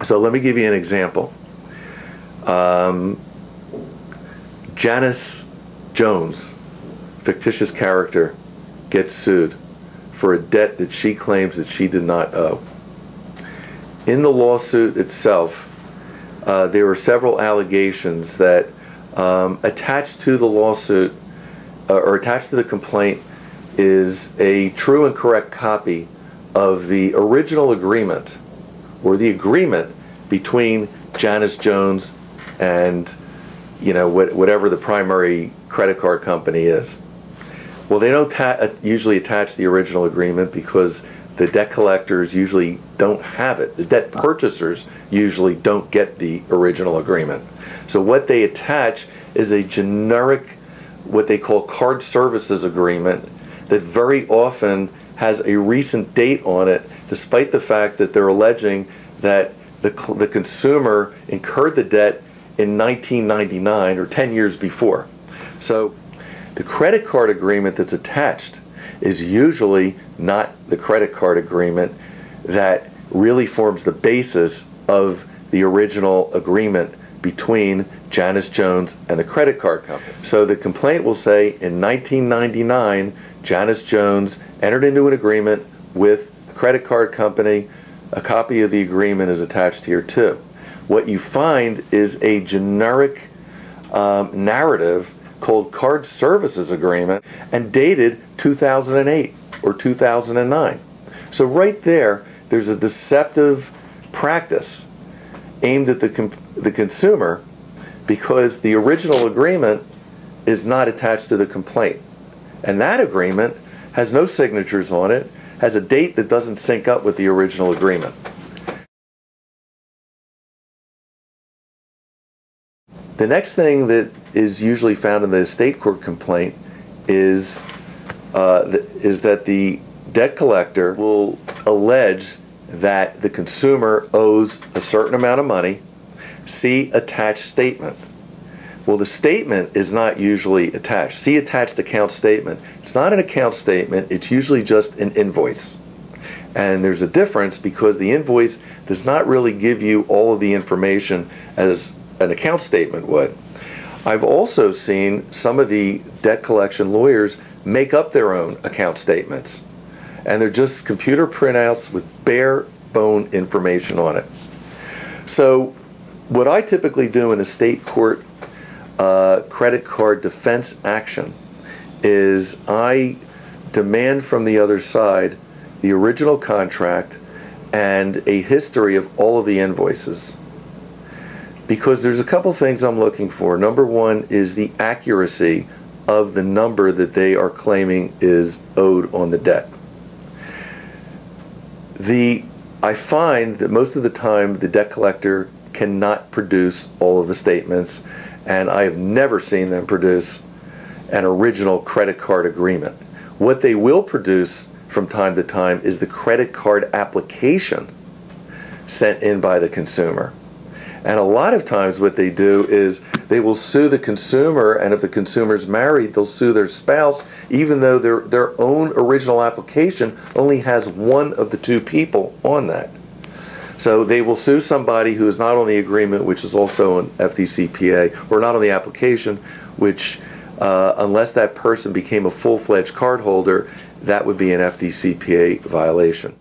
So let me give you an example. Janice Jones, fictitious character, gets sued for a debt that she claims that she did not owe. In the lawsuit itself, there were several allegations that attached to the lawsuit or attached to the complaint is a true and correct copy of the original agreement or the agreement between Janice Jones and whatever the primary credit card company is. Well, they don't usually attach the original agreement because the debt collectors usually don't have it. The debt purchasers usually don't get the original agreement. So what they attach is a generic, what they call card services agreement that very often has a recent date on it, despite the fact that they're alleging that the consumer incurred the debt in 1999 or 10 years before. So the credit card agreement that's attached is usually not the credit card agreement that really forms the basis of the original agreement between Janice Jones and the credit card company. So the complaint will say in 1999, Janice Jones entered into an agreement with the credit card company. A copy of the agreement is attached here too. What you find is a generic narrative called Card Services Agreement and dated 2008 or 2009. So right there, there's a deceptive practice aimed at the consumer because the original agreement is not attached to the complaint. And that agreement has no signatures on it, has a date that doesn't sync up with the original agreement. The next thing that is usually found in the estate court complaint is that the debt collector will allege that the consumer owes a certain amount of money. See attached statement. Well, the statement is not usually attached. See attached account statement. It's not an account statement. It's usually just an invoice. And there's a difference because the invoice does not really give you all of the information as an account statement would. I've also seen some of the debt collection lawyers make up their own account statements. And they're just computer printouts with bare bone information on it. So what I typically do in a state court credit card defense action is I demand from the other side the original contract and a history of all of the invoices. Because there's a couple things I'm looking for. Number one is the accuracy of the number that they are claiming is owed on the debt. I find that most of the time the debt collector cannot produce all of the statements, and I have never seen them produce an original credit card agreement. What they will produce from time to time is the credit card application sent in by the consumer. And a lot of times what they do is they will sue the consumer, and if the consumer's married, they'll sue their spouse, even though their own original application only has one of the two people on that. So they will sue somebody who is not on the agreement, which is also an FDCPA, or not on the application, which unless that person became a full-fledged cardholder, that would be an FDCPA violation.